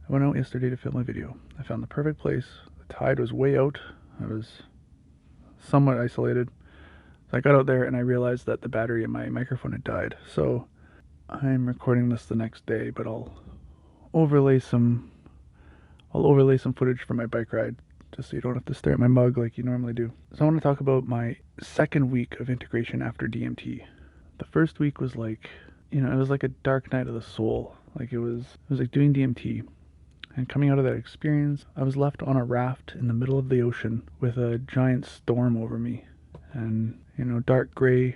I went out yesterday to film a video. I found the perfect place. The tide was way out. I was somewhat isolated. So I got out there and I realized that the battery in my microphone had died. So I'm recording this the next day, but I'll overlay some footage from my bike ride just so you don't have to stare at my mug like you normally do. So I want to talk about my second week of integration after DMT. The first week was like, it was like a dark night of the soul. Like it was like doing DMT. And coming out of that experience, I was left on a raft in the middle of the ocean with a giant storm over me. And, dark gray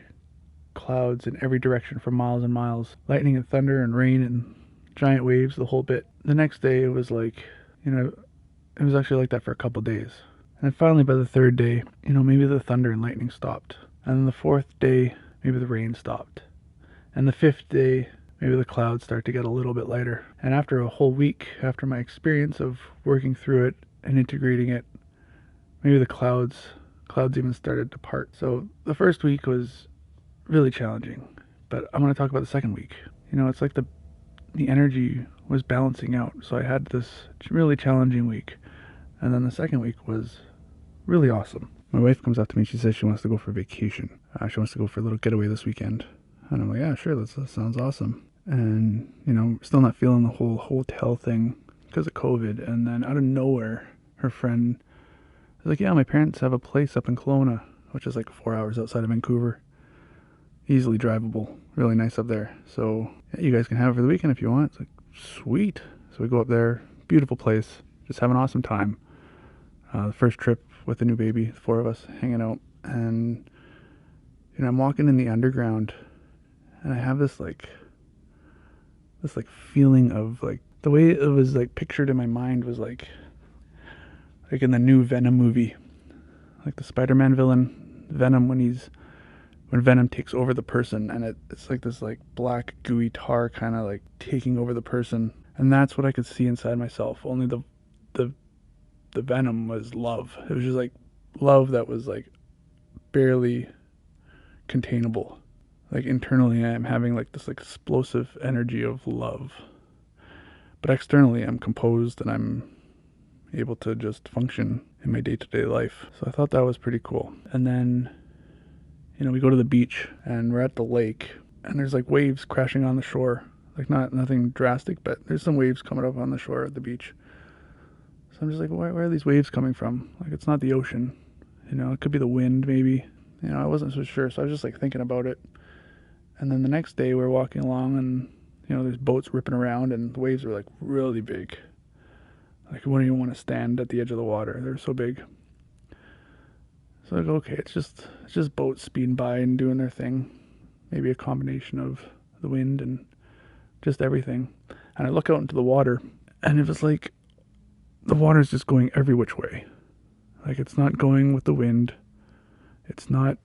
clouds in every direction for miles and miles. Lightning and thunder and rain and giant waves, the whole bit. The next day, it was like, it was actually like that for a couple days. And then finally, by the third day, maybe the thunder and lightning stopped. And then the fourth day, maybe the rain stopped. And the fifth day, maybe the clouds start to get a little bit lighter. And after a whole week, after my experience of working through it and integrating it, maybe the clouds even started to part. So the first week was really challenging, but I'm going to talk about the second week. It's like the energy was balancing out. So I had this really challenging week, and then the second week was really awesome. My wife comes up to me. She says she wants to go for vacation. She wants to go for a little getaway this weekend. And I'm like, yeah, sure, that sounds awesome. And, still not feeling the whole hotel thing because of COVID. And then out of nowhere, her friend was like, yeah, my parents have a place up in Kelowna, which is like 4 hours outside of Vancouver. Easily drivable. Really nice up there. So, yeah, you guys can have it for the weekend if you want. It's like, sweet. So we go up there. Beautiful place. Just have an awesome time. The first trip with the new baby, the four of us hanging out. And, I'm walking in the underground. And I have this feeling of like the way it was like pictured in my mind was like in the new Venom movie, like the Spider-Man villain Venom when Venom takes over the person, and it's like this like black gooey tar kind of like taking over the person, and that's what I could see inside myself. Only the Venom was love. It was just like love that was like barely containable. Like internally I'm having like this explosive energy of love. But externally I'm composed and I'm able to just function in my day-to-day life. So I thought that was pretty cool. And then, we go to the beach and we're at the lake and there's like waves crashing on the shore. Like nothing drastic, but there's some waves coming up on the shore at the beach. So I'm just like, where are these waves coming from? Like it's not the ocean. It could be the wind maybe. I wasn't so sure. So I was just like thinking about it. And then the next day we're walking along and, there's boats ripping around and the waves are like really big. Like you wouldn't even want to stand at the edge of the water. They're so big. So I go, okay, it's just boats speeding by and doing their thing. Maybe a combination of the wind and just everything. And I look out into the water and it was like the water's just going every which way. Like it's not going with the wind. It's not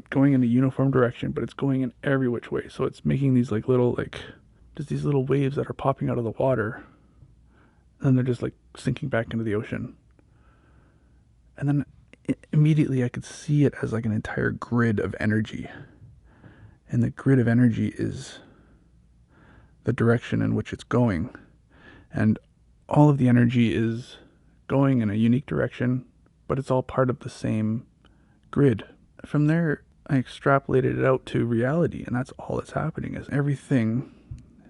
going in a uniform direction, but it's going in every which way. So it's making these like little just these little waves that are popping out of the water, and then they're just like sinking back into the ocean. And then immediately I could see it as like an entire grid of energy. And the grid of energy is the direction in which it's going. And all of the energy is going in a unique direction, but it's all part of the same grid. From there, I extrapolated it out to reality, and that's all that's happening is everything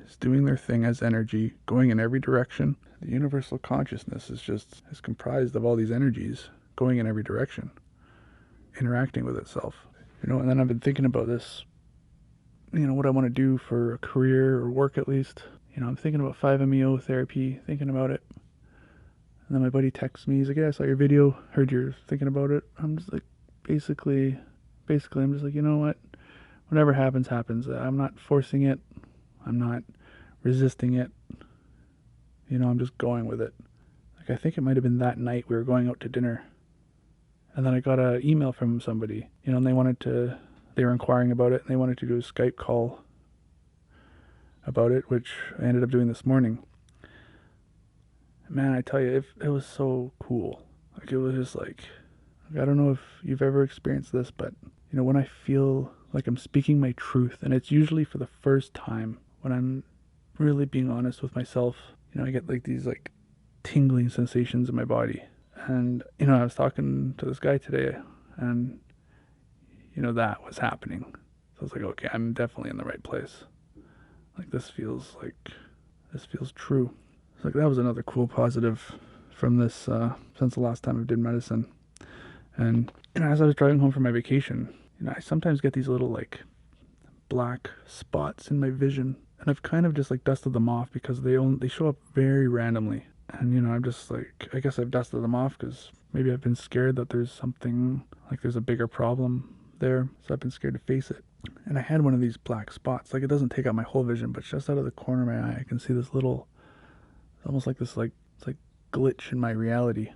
is doing their thing as energy, going in every direction. The universal consciousness is comprised of all these energies going in every direction, interacting with itself. And then I've been thinking about this, what I want to do for a career or work at least. I'm thinking about 5-MeO therapy, thinking about it. And then my buddy texts me, he's like, yeah, I saw your video, heard you're thinking about it. I'm just like, basically I'm just like, you know what, whatever happens. I'm not forcing it. I'm not resisting it. I'm just going with it. Like I think it might have been that night we were going out to dinner, and then I got an email from somebody, and they were inquiring about it, and they wanted to do a Skype call about it, which I ended up doing this morning. Man, I tell you, it was so cool. Like it was just like, I don't know if you've ever experienced this, but when I feel like I'm speaking my truth, and it's usually for the first time when I'm really being honest with myself, I get like these like tingling sensations in my body. And, I was talking to this guy today, and, that was happening. So I was like, okay, I'm definitely in the right place. Like, this feels true. So, like, that was another cool positive from this, since the last time I did medicine. And, as I was driving home from my vacation, I sometimes get these little, like, black spots in my vision. And I've kind of just, like, dusted them off because they show up very randomly. And, I'm just like, I guess I've dusted them off because maybe I've been scared that there's something, like there's a bigger problem there. So I've been scared to face it. And I had one of these black spots. Like, it doesn't take out my whole vision, but just out of the corner of my eye, I can see this little, it's almost like this, like, it's like glitch in my reality.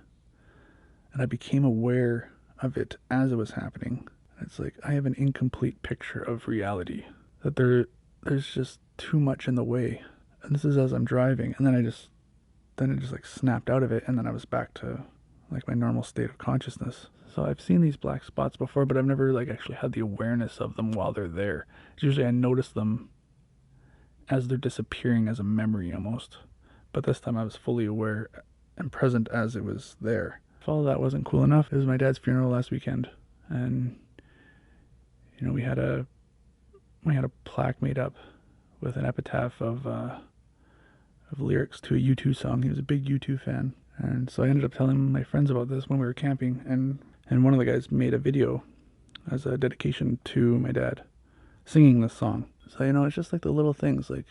And I became aware of it as it was happening. It's like, I have an incomplete picture of reality. That there's just too much in the way. And this is as I'm driving. And then it just like snapped out of it, and then I was back to like my normal state of consciousness. So I've seen these black spots before, but I've never like actually had the awareness of them while they're there. It's usually I notice them as they're disappearing as a memory almost. But this time I was fully aware and present as it was there. If all of that wasn't cool enough, it was my dad's funeral last weekend, and we had a plaque made up with an epitaph of lyrics to a U2 song. He was a big U2 fan. And so I ended up telling my friends about this when we were camping, and one of the guys made a video as a dedication to my dad singing this song. So, it's just like the little things, like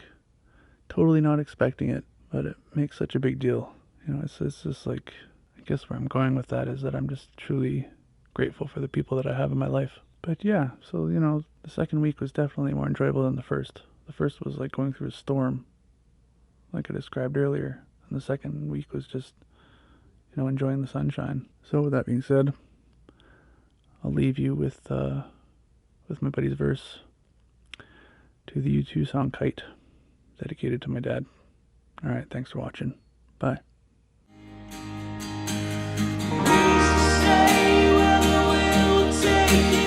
totally not expecting it, but it makes such a big deal. It's just like, I guess where I'm going with that is that I'm just truly grateful for the people that I have in my life. But yeah, so, the second week was definitely more enjoyable than the first. The first was like going through a storm, like I described earlier. And the second week was just, enjoying the sunshine. So with that being said, I'll leave you with my buddy's verse to the U2 song Kite, dedicated to my dad. All right, thanks for watching. Bye. Say where the wind will take you.